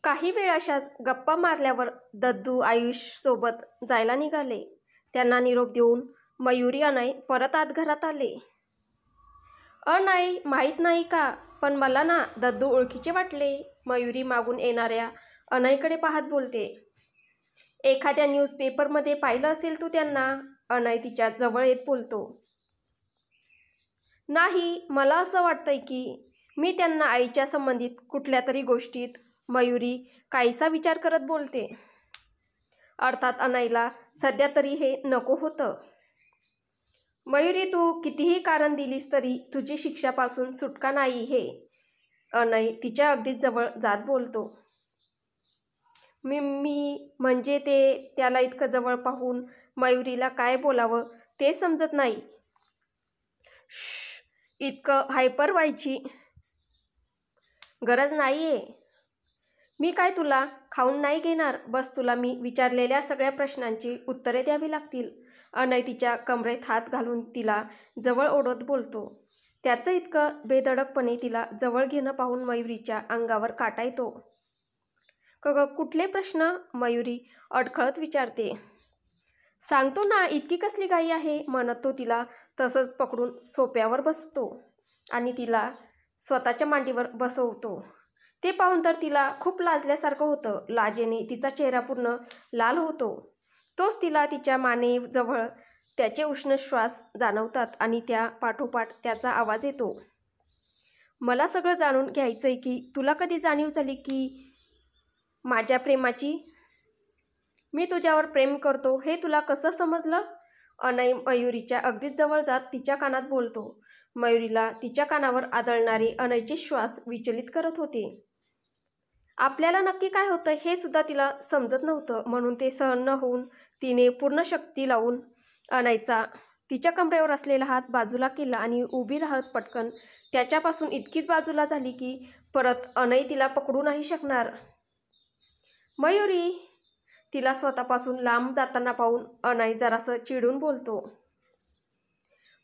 काही वेळ अशाच गप्पा मारल्यावर दद्दू आयुष सोबत जायला निघाले. त्यांना निरोप देऊन मयुरी अनय परत आत घरात आले. नाही माहीत नाही का, पण मला ना दद्दू ओळखीचे वाटले. मयुरी मागून येणाऱ्या अनयकडे पाहत बोलते. एखाद्या न्यूजपेपरमध्ये पाहिलं असेल तू त्यांना. अनय तिच्या जवळ येत बोलतो. नाही, मला असं वाटतंय की मी त्यांना आईच्या संबंधित कुठल्या तरी गोष्टीत. मयुरी काहीसा विचार करत बोलते. अर्थात अनयला सध्या तरी हे नको होतं. मयुरी, तू कितीही कारण दिलीस तरी तुझी शिक्षापासून सुटका नाही हे. अनय तिच्या अगदीच जवळ जात बोलतो. मी म्हणजे त्याला इतकं जवळ पाहून मयुरीला काय बोलावं ते समजत नाही. इतकं हायपर व्हायची गरज नाहीये. मी काय तुला खाऊन नाही घेणार. बस तुला मी विचारलेल्या सगळ्या प्रश्नांची उत्तरे द्यावी लागतील. अनय तिच्या कमरेत हात घालून तिला जवळ ओढत बोलतो. त्याचं इतकं बेधडकपणे तिला जवळ घेणं पाहून मयुरीच्या अंगावर काटा येतो. कुठले प्रश्न? मयुरी अडखळत विचारते. सांगतो ना, इतकी कसली घाई आहे, म्हणत तो तिला तसंच पकडून सोफ्यावर बसतो आणि तिला स्वतःच्या मांडीवर बसवतो. ते पाहून तर तिला खूप लाजल्यासारखं होतं. लाजेने तिचा चेहरा पूर्ण लाल होतो. तोच तिला तिच्या मानेजवळ त्याचे उष्ण श्वास जाणवतात आणि त्या पाठोपाठ त्याचा आवाज येतो. मला सगळं जाणून घ्यायचंय की तुला कधी जाणीव झाली की माझ्या प्रेमाची. मी तुझ्यावर प्रेम करतो हे तुला कसं समजलं? अनय मयुरीच्या अगदीच जवळ जात तिच्या कानात बोलतो. मयुरीला तिच्या कानावर आदळणारे अनयचे श्वास विचलित करत होते. आपल्याला नक्की काय होतं हे सुद्धा तिला समजत नव्हतं. म्हणून ते सहन न होऊन तिने पूर्ण शक्ती लावून अनयचा तिच्या कमरेवर असलेला हात बाजूला केला आणि उभी राहत पटकन त्याच्यापासून इतकीच बाजूला झाली की परत अनय तिला पकडू नाही शकणार. मयुरी, तिला स्वतःपासून लांब जाताना पाहून अनय जरासं चिडून बोलतो.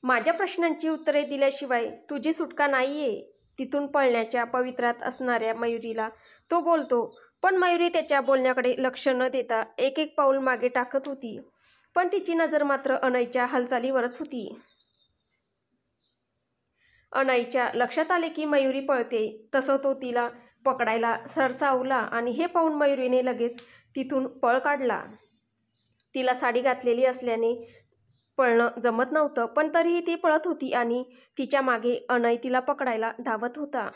माझ्या प्रश्नांची उत्तरे दिल्याशिवाय तुझी सुटका नाहीये. तिथून पळण्याच्या पवित्र्यात असणाऱ्या मयुरीला तो बोलतो. पण मयुरी त्याच्या बोलण्याकडे लक्ष न देता एक एक पाऊल मागे टाकत होती. पण तिची नजर मात्र अनयच्या हालचालीवरच होती. अनयच्या लक्षात आले की मयुरी पळते. तसं तो तिला पकडायला सरसावला आणि हे पाहून मयुरीने लगेच तिथून पळ काढला. तिला साडी घातलेली असल्याने पळणं जमत नव्हतं, पण तरीही ती पळत होती आणि तिच्या मागे अनय तिला पकडायला धावत होता.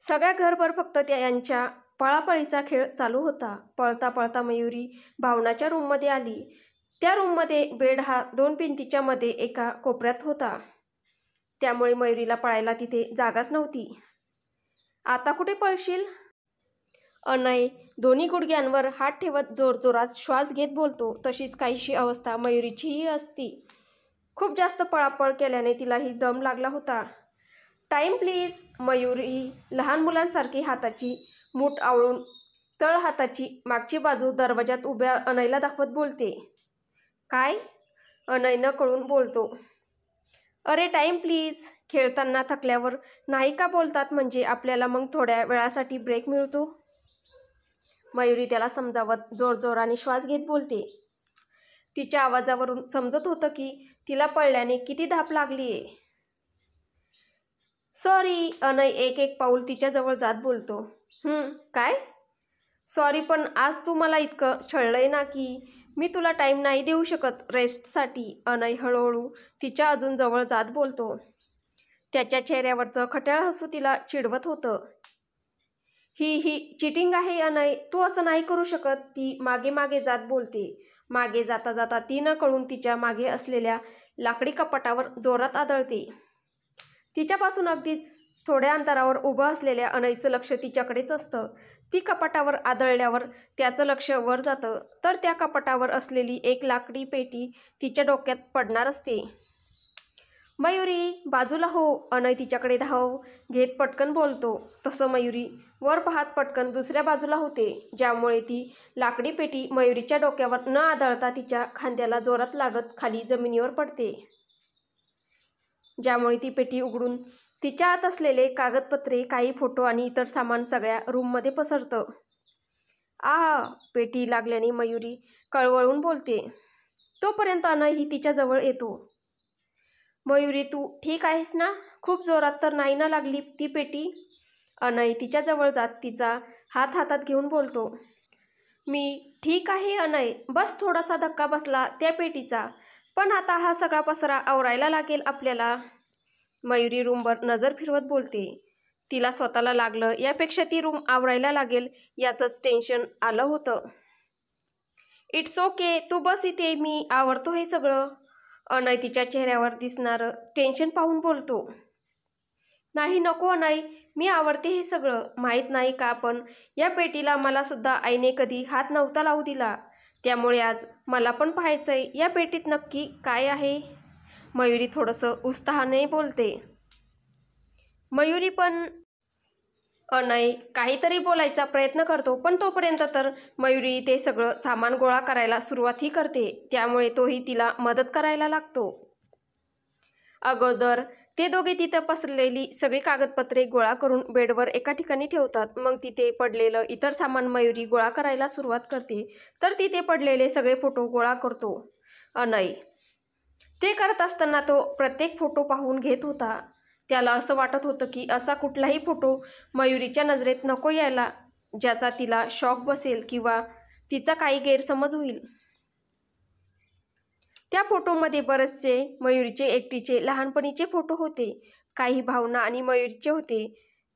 सगळ्या घरभर फक्त यांच्या पळापळीचा खेळ चालू होता. पळता पळता मयुरी भावनाच्या रूममध्ये आली. त्या रूममध्ये बेड हा 2 भिंतीच्या मध्ये एका कोपऱ्यात होता. त्यामुळे मयुरीला पळायला तिथे जागाच नव्हती. आता कुठे पळशील? अनय दोन्ही गुडघ्यांवर हात ठेवत जोरजोरात श्वास घेत बोलतो. तशीच काहीशी अवस्था मयुरीचीही असती. खूप जास्त पळापळ केल्याने तिलाही दम लागला होता. Time please. मयुरी लहान मुलांसारखी हाताची मूठ आवळून तळ हाताची मागची बाजू दरवाजात उभ्या अनयला दाखवत बोलते. काय? अनय न कळून बोलतो. अरे टाईम प्लीज. खेळताना थकल्यावर नाही का बोलतात, म्हणजे आपल्याला मग थोड्या वेळासाठी ब्रेक मिळतो. मयुरी त्याला समजावत जोरजोराने श्वास घेत बोलते. तिच्या आवाजावरून समजत होतं की तिला पळल्याने किती धाप लागलीये. सॉरी. अनय एक एक पाऊल तिच्या जवळ जात बोलतो. काय? सॉरी, पण आज तू मला इतकं छळलंय ना की मी तुला टाईम नाही देऊ शकत रेस्टसाठी. अनय हळूहळू तिच्या अजून जवळ जात बोलतो. त्याच्या चेहऱ्यावरचं खट्याळ हसू तिला चिडवत होतं. ही चिटिंग आहे अनय. तू असं नाही करू शकत. ती मागे मागे जात बोलते. मागे जाता जाता ती न कळून तिच्या मागे असलेल्या लाकडी कपाटावर जोरात आदळते. तिच्यापासून अगदीच थोड्या अंतरावर उभं असलेल्या अनयचं लक्ष तिच्याकडेच असतं. ती कपाटावर आदळल्यावर त्याचं लक्ष वर जातं तर त्या कपाटावर असलेली एक लाकडी पेटी तिच्या डोक्यात पडणार असते. मयुरी, बाजूला हो. अनय तिच्याकडे धाव घेत पटकन बोलतो. तसं मयुरी वर पाहत पटकन दुसऱ्या बाजूला होते, ज्यामुळे ती लाकडी पेटी मयुरीच्या डोक्यावर न आदळता तिच्या खांद्याला जोरात लागत खाली जमिनीवर पडते. ज्यामुळे ती पेटी उघडून तिच्या आत असलेले कागदपत्रे, काही फोटो आणि इतर सामान सगळ्या रूममध्ये पसरतं. पेटी लागल्याने मयुरी कळवळून बोलते. तोपर्यंत अनयही तिच्याजवळ येतो. मयुरी, तू ठीक आहेस ना? खूप जोरात तर नाही ना लागली ती पेटी? अनय तिच्याजवळ जात तिचा हात हातात घेऊन बोलतो. मी ठीक आहे अनय, बस थोडासा धक्का बसला त्या पेटीचा, पण आता हा सगळा पसरा आवरायला लागेल आपल्याला. मयुरी रूमवर नजर फिरवत बोलते. तिला स्वतःला लागलं यापेक्षा ती रूम आवरायला लागेल याचंच टेन्शन आलं होतं. इट्स ओके, तू बस इथे, मी आवरतो हे सगळं. अनय तिच्या चेहऱ्यावर दिसणारं टेन्शन पाहून बोलतो. नाही नको अनय, मी आवडते हे सगळं. माहीत नाही का, पण या पेटीला मला सुद्धा आईने कधी हात नव्हता लावू दिला. त्यामुळे आज मला पण पाहायचंय या पेटीत नक्की काय आहे. मयुरी थोडंसं उत्साहाने बोलते. मयुरी पण अनय काहीतरी बोलायचा प्रयत्न करतो, पण तोपर्यंत तर मयुरी ते सगळं सामान गोळा करायला सुरुवातही करते. त्यामुळे तोही तिला मदत करायला लागतो. अगोदर ते दोघे तिथं पसरलेली सगळी कागदपत्रे गोळा करून बेडवर एका ठिकाणी ठेवतात. मग तिथे पडलेलं इतर सामान मयुरी गोळा करायला सुरुवात करते. तर तिथे पडलेले सगळे फोटो गोळा करतो अनय. ते करत असताना तो प्रत्येक फोटो पाहून घेत होता. त्याला असं वाटत होतं की असा कुठलाही फोटो मयुरीच्या नजरेत नको यायला, ज्याचा तिला शॉक बसेल किंवा तिचा काही गैरसमज होईल. त्या फोटोमध्ये बरेचसे मयुरीचे एकटीचे लहानपणीचे फोटो होते. काही भावना आणि मयुरीचे होते.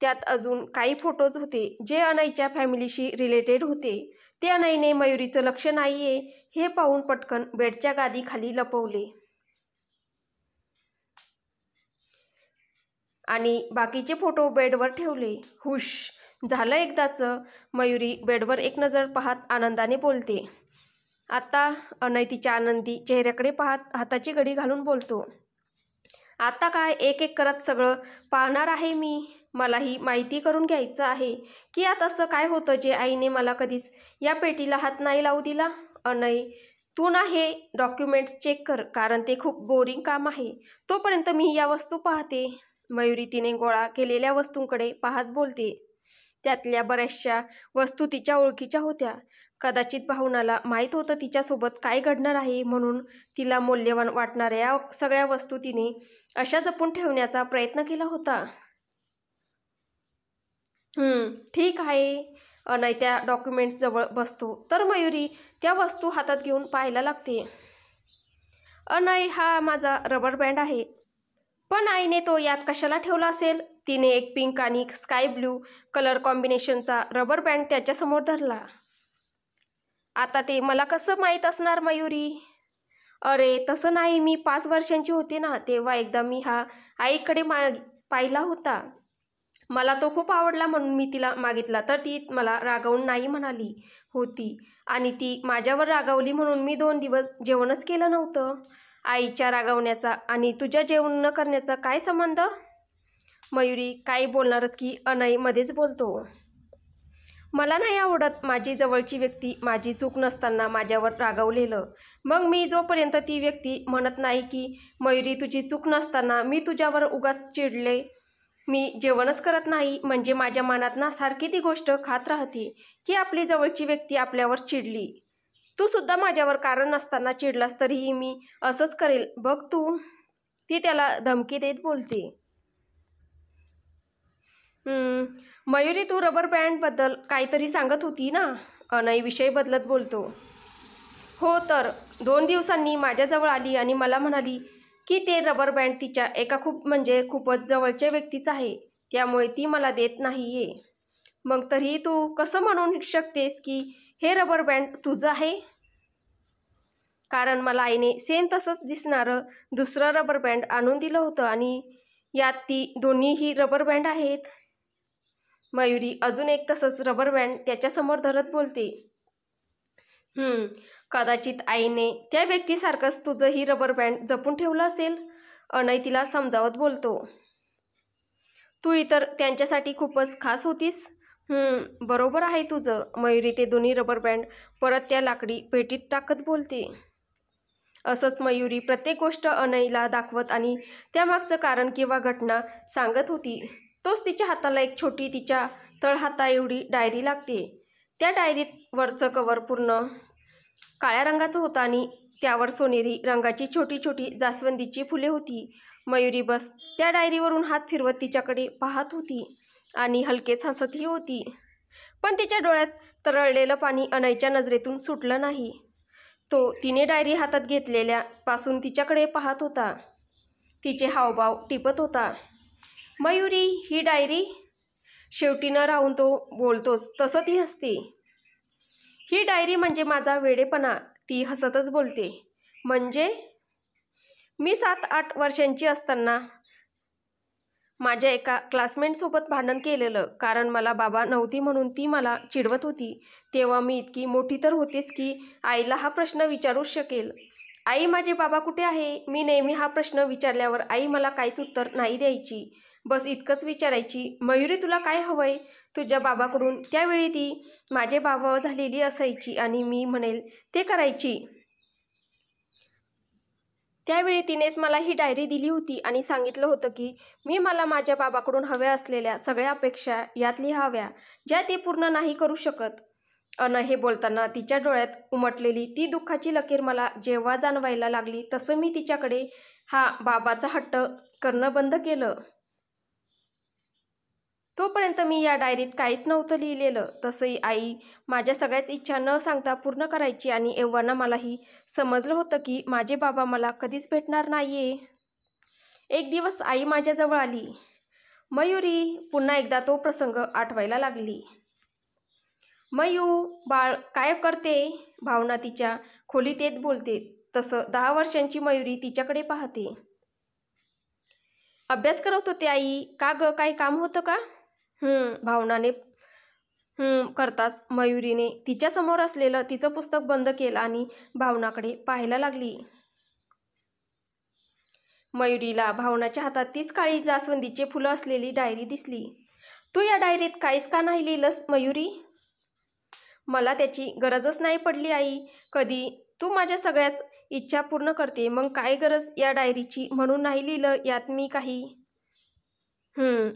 त्यात अजून काही फोटोज होते जे अनयच्या फॅमिलीशी रिलेटेड होते. ते अनयने मयुरीचं लक्ष नाहीये हे पाहून पटकन बेडच्या गादीखाली लपवले आणि बाकीचे फोटो बेडवर ठेवले. हुश झालं एकदाचं. मयुरी बेडवर एक नजर पाहत आनंदाने बोलते. आता अनय तिच्या आनंदी चेहऱ्याकडे पाहत हाताची घडी घालून बोलतो. आता काय एक एक करत सगळं पाहणार आहे मी. मलाही माहिती करून घ्यायचं आहे की यात असं काय होतं जे आईने मला कधीच या पेटीला हात नाही लावू दिला. अनय, तू ना हे डॉक्युमेंट्स चेक कर, कारण ते खूप बोरिंग काम आहे. तोपर्यंत मी या वस्तू पाहते. मयुरी तिने गोळा केलेल्या वस्तूंकडे पाहत बोलते. त्यातल्या बऱ्याचशा वस्तू तिच्या ओळखीच्या होत्या. कदाचित भावनाला माहीत होतं तिच्यासोबत काय घडणार आहे, म्हणून तिला मौल्यवान वाटणाऱ्या या सगळ्या वस्तू तिने अशा जपून ठेवण्याचा प्रयत्न केला होता. ठीक आहे. अनय त्या डॉक्युमेंट्स जवळ बसतो तर मयुरी त्या वस्तू हातात घेऊन पाहायला लागते. अनय, हा माझा रबर बँड आहे. पण आईने तो यात कशाला ठेवला असेल? तिने एक पिंक आणि स्काय ब्ल्यू कलर कॉम्बिनेशनचा रबर बँड त्याच्यासमोर धरला. आता ते मला कसं माहीत असणार मयुरी? अरे तसं नाही, मी 5 वर्षांची होते ना तेव्हा एकदा मी हा आईकडे पाहिला होता. मला तो खूप आवडला म्हणून मी तिला मागितला, तर ती मला रागावून नाही म्हणाली होती आणि ती माझ्यावर रागावली म्हणून मी 2 दिवस जेवणच केलं नव्हतं. आईच्या रागावण्याचा आणि तुझ्या जेवण न करण्याचा काय संबंध? मयुरी काय बोलणारच की अनय मध्येच बोलतो. मला नाही आवडत माझी जवळची व्यक्ती माझी चूक नसताना माझ्यावर रागावलेलं. मग मी जोपर्यंत ती व्यक्ती म्हणत नाही की मयुरी तुझी चूक नसताना मी तुझ्यावर उगाच चिडले, मी जेवणच करत नाही, म्हणजे माझ्या मनात ना सारखी ती गोष्ट खात राहते की आपली जवळची व्यक्ती आपल्यावर चिडली. तू सुद्धा माझ्यावर कारण नसताना चिडलास तरीही मी असंच करेल बघ तू. ती त्याला धमकी देत बोलते. मयुरी, तू रबर बँडबद्दल काहीतरी सांगत होती ना? अनय विषय बदलत बोलतो. हो तर 2 दिवसांनी माझ्याजवळ आली आणि मला म्हणाली की ते रबर बँड तिच्या एका खूपच जवळच्या व्यक्तीचं आहे, त्यामुळे ती मला देत नाहीये. मग तरीही तू कसं म्हणू शकतेस की हे रबर बँड तुझं आहे? कारण मला आईने सेम तसंच दिसणारं दुसरं रबर बँड आणून दिलं होतं आणि यात ती दोन्हीही रबर बँड आहेत. मयुरी अजून एक तसंच रबर बँड त्याच्यासमोर धरत बोलते. कदाचित आईने त्या व्यक्तीसारखंच तुझंही रबर बँड जपून ठेवलं असेल. अनय तिला समजावत बोलतो. तू इतर त्यांच्यासाठी खूपच खास होतीस. बरोबर आहे तुझं. मयुरी ते दोन्ही रबर बँड परत त्या लाकडी पेटीत टाकत बोलते. असंच मयुरी प्रत्येक गोष्ट अनईला दाखवत आणि त्यामागचं कारण किंवा घटना सांगत होती. तोच तिच्या हाताला एक छोटी, तिच्या तळहाता एवढी डायरी लागते. त्या डायरीत वरचं कव्हर पूर्ण काळ्या रंगाचं होतं आणि त्यावर सोनेरी रंगाची छोटी छोटी जास्वंदीची फुले होती. मयुरी बस त्या डायरीवरून हात फिरवत तिच्याकडे पाहत होती आणि हलकेच हसतही होती. पण तिच्या डोळ्यात तरळलेलं पाणी अनईच्या नजरेतून सुटलं नाही. तो तिने डायरी हातात घेतलेल्या पासून तिच्याकडे पाहत होता. तिचे हावभाव टिपत होता. मयुरी, ही डायरी? शेवटी न राहून तो बोलतोच तसं ती हसते. ही डायरी म्हणजे माझा वेडेपणा, ती हसतच बोलते. म्हणजे? मी 7-8 वर्षांची असताना माझ्या एका क्लासमेटसोबत भांडण केलेलं, कारण मला बाबा नव्हती म्हणून ती मला चिडवत होती. तेव्हा मी इतकी मोठी तर होतेच की आईला हा प्रश्न विचारूच शकेल. आई, माझे बाबा कुठे आहे? मी नेहमी हा प्रश्न विचारल्यावर आई मला काहीच उत्तर नाही द्यायची. बस इतकंच विचारायची, मयुरी तुला काय हवंय तुझ्या बाबाकडून? त्यावेळी ती माझे बाबा झालेली असायची आणि मी म्हणेल ते करायची. त्यावेळी तिनेच मला ही डायरी दिली होती आणि सांगितलं होतं की मला माझ्या बाबाकडून हव्या असलेल्या सगळ्या अपेक्षा यात लिहाव्या, ज्या ते पूर्ण नाही करू शकत. हे बोलताना तिच्या डोळ्यात उमटलेली ती दुःखाची लकीर मला जेव्हा जाणवायला लागली तसं मी तिच्याकडे हा बाबाचा हट्ट करणं बंद केलं. तोपर्यंत मी या डायरीत काहीच नव्हतं लिहिलेलं. तसंही आई माझ्या सगळ्याच इच्छा न सांगता पूर्ण करायची आणि एव्हाना मलाही समजलं होतं की माझे बाबा मला कधीच भेटणार नाहीये. एक दिवस आई माझ्याजवळ आली. मयुरी, पुन्हा एकदा तो प्रसंग आठवायला लागली. मयू बाळ, काय करते? भावना तिच्या खोलीत येत बोलते. तसं 10 वर्षांची मयुरी तिच्याकडे पाहते. अभ्यास करत होते आई. का ग, काही काम होतं का? भावनाने करताच मयुरीने तिच्यासमोर असलेलं तिचं पुस्तक बंद केलं आणि भावनाकडे पाहायला लागली. मयुरीला भावनाच्या हातात तीच काळी जास्वंदीचे फुलं असलेली डायरी दिसली. तू या डायरीत काहीच का नाही लिहिलंस मयुरी? मला त्याची गरजच नाही पडली आई. कधी तू माझ्या सगळ्याच इच्छा पूर्ण करते, मग काय गरज या डायरीची? म्हणून नाही लिहिलं यात मी काही.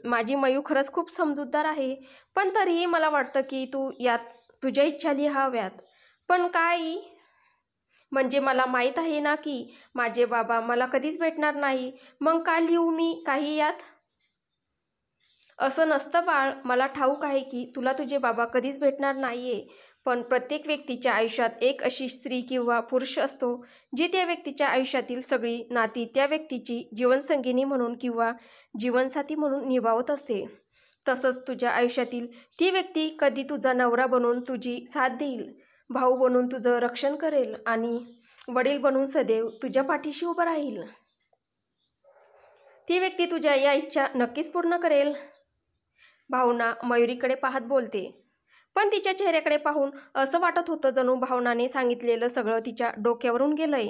माझी मयू खरंच खूप समजूतदार आहे, पण तरीही मला वाटतं की तू यात तुझ्या इच्छा लिहाव्यात. पण काय? म्हणजे मला माहीत आहे ना की माझे बाबा मला कधीच भेटणार नाही, मग का लिहू मी काही यात? असं नसतं बाळ, मला ठाऊक आहे की तुला तुझे बाबा कधीच भेटणार नाहीये, पण प्रत्येक व्यक्तीच्या आयुष्यात एक अशी स्त्री किंवा पुरुष असतो जी त्या व्यक्तीच्या आयुष्यातील सगळी नाती त्या व्यक्तीची जीवनसंगिनी म्हणून किंवा जीवनसाथी म्हणून निभावत असते. तसंच तुझ्या आयुष्यातील ती व्यक्ती कधी तुझा नवरा बनून तुझी साथ देईल, भाऊ बनून तुझं रक्षण करेल आणि वडील बनून सदैव तुझ्या पाठीशी उभं राहील. ती व्यक्ती तुझ्या या इच्छा नक्कीच पूर्ण करेल. भावना मयुरीकडे पाहत बोलते, पण तिच्या चेहऱ्याकडे पाहून असं वाटत होतं जणू भावनाने सांगितलेलं सगळं तिच्या डोक्यावरून गेलंय.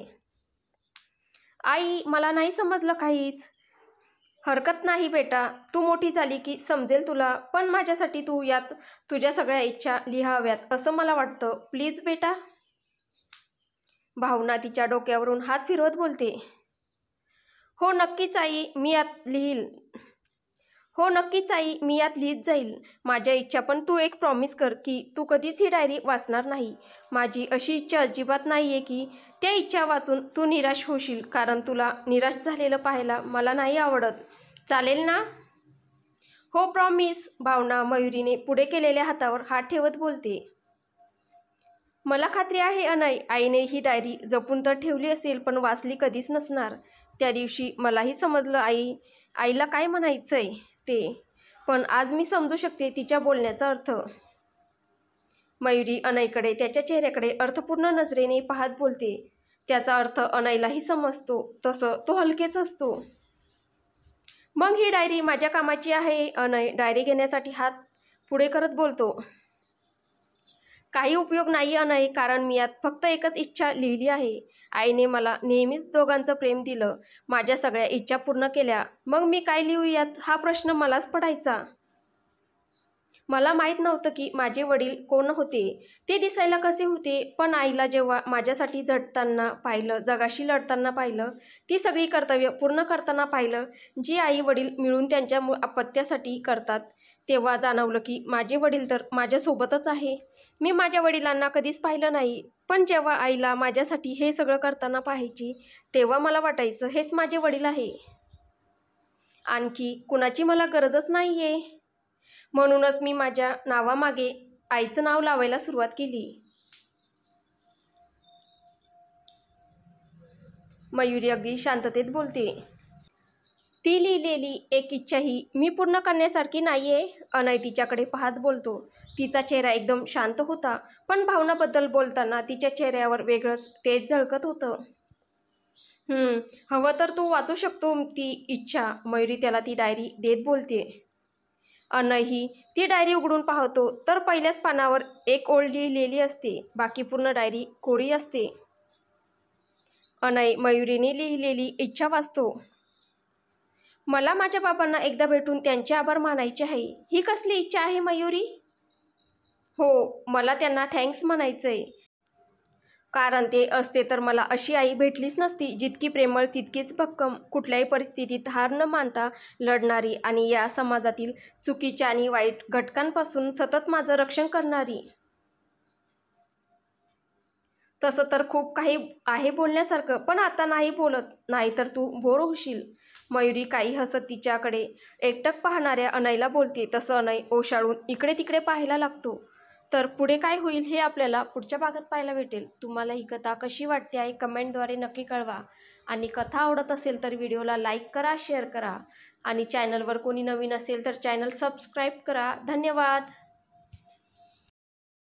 आई, मला नाही समजलं काहीच. हरकत नाही बेटा, तू मोठी झाली की समजेल तुला, पण माझ्यासाठी तू यात तुझ्या सगळ्या इच्छा लिहाव्यात असं मला वाटतं. प्लीज बेटा. भावना तिच्या डोक्यावरून हात फिरवत बोलते. हो नक्कीच आई, मी यात लिहील. हो नक्कीच आई, मी यात लिहित जाईल माझ्या इच्छा, पण तू एक प्रॉमिस कर की तू कधीच ही डायरी वाचणार नाही. माझी अशी इच्छा अजिबात नाही आहे की त्या इच्छा वाचून तू निराश होशील, कारण तुला निराश झालेलं पाहायला मला नाही आवडत. चालेल ना? हो प्रॉमिस. भावना मयुरीने पुढे केलेल्या हातावर हात ठेवत बोलते. मला खात्री आहे अनय, आईने ही डायरी जपून तर ठेवली असेल, पण वाचली कधीच नसणार. त्या दिवशी मलाही समजलं आईला काय म्हणायचंय ते, पण आज मी समजू शकते तिच्या बोलण्याचा अर्थ. मयुरी अनयकडे त्याच्या चेहऱ्याकडे अर्थपूर्ण नजरेने पाहत बोलते. त्याचा अर्थ अनयलाही समजतो, तसं तो हलकेच असतो. मग ही डायरी माझ्या कामाची आहे. अनय डायरी घेण्यासाठी हात पुढे करत बोलतो. काही उपयोग नाही अनय, कारण मी यात फक्त एकच इच्छा लिहिली आहे. आईने मला नेहमीच दोघांचं प्रेम दिलं, माझ्या सगळ्या इच्छा पूर्ण केल्या, मग मी काय लिहू यात हा प्रश्न मलाच पडायचा. मला माहीत नव्हतं की माझे वडील कोण होते, ते दिसायला कसे होते. पण आईला जेव्हा माझ्यासाठी झटताना पाहिलं, जगाशी लढताना पाहिलं, ती सगळी कर्तव्य पूर्ण करताना पाहिलं, जी आई वडील मिळून त्यांच्या अपत्यासाठी करतात, तेव्हा जाणवलं की माझे वडील तर माझ्यासोबतच आहे. मी माझ्या वडिलांना कधीच पाहिलं नाही, पण जेव्हा आईला माझ्यासाठी हे सगळं करताना पाहायची, तेव्हा मला वाटायचं हेच माझे वडील आहे. आणखी कुणाची मला गरजच नाही आहे. म्हणूनच मी माझ्या नावामागे आईचं नाव लावायला सुरुवात केली. मयुरी अगदी शांततेत बोलते. ती लिहिलेली एक इच्छाही मी पूर्ण करण्यासारखी नाही आहे, अनय तिच्याकडे पाहत बोलतो. तिचा चेहरा एकदम शांत होता, पण भावनाबद्दल बोलताना तिच्या चेहऱ्यावर वेगळंच तेज झळकत होतं. हवं तर तू वाचू शकतो ती इच्छा, मयुरी त्याला ती डायरी देत बोलते. अनयही ती डायरी उघडून पाहतो तर पहिल्याच पानावर एक ओळ लिहिलेली असते, बाकी पूर्ण डायरी कोरी असते. अनय मयुरीने लिहिलेली इच्छा वाचतो. मला माझ्या बाबांना एकदा भेटून त्यांचे आभार मानायचे आहे. ही कसली इच्छा आहे मयुरी? हो, मला त्यांना थँक्स म्हणायचंय. कारण ते असते तर मला अशी आई भेटलीच नसती, जितकी प्रेमळ तितकीच भक्कम, कुठल्याही परिस्थितीत हार न मानता लढणारी आणि या समाजातील चुकीच्या आणि वाईट घटकांपासून सतत माझं रक्षण करणारी. तसं तर खूप काही आहे बोलण्यासारखं, पण आता नाही बोलत, नाहीतर तू बोर होशील. मयुरी काही हसत तिच्याकडे एकटक पाहणाऱ्या अनयला बोलते. तसं अनय ओशाळून इकडे तिकडे पाहायला लागतो. तर पुढे काय होईल हे आपल्याला पुढच्या भागात पाहायला भेटेल. तुम्हाला ही कथा कशी वाटते आहे कमेंटद्वारे नक्की कळवा. आणि कथा आवडत असेल तर व्हिडिओला लाईक करा, शेअर करा. आणि चॅनलवर कोणी नवीन असेल तर चॅनल सबस्क्राईब करा. धन्यवाद.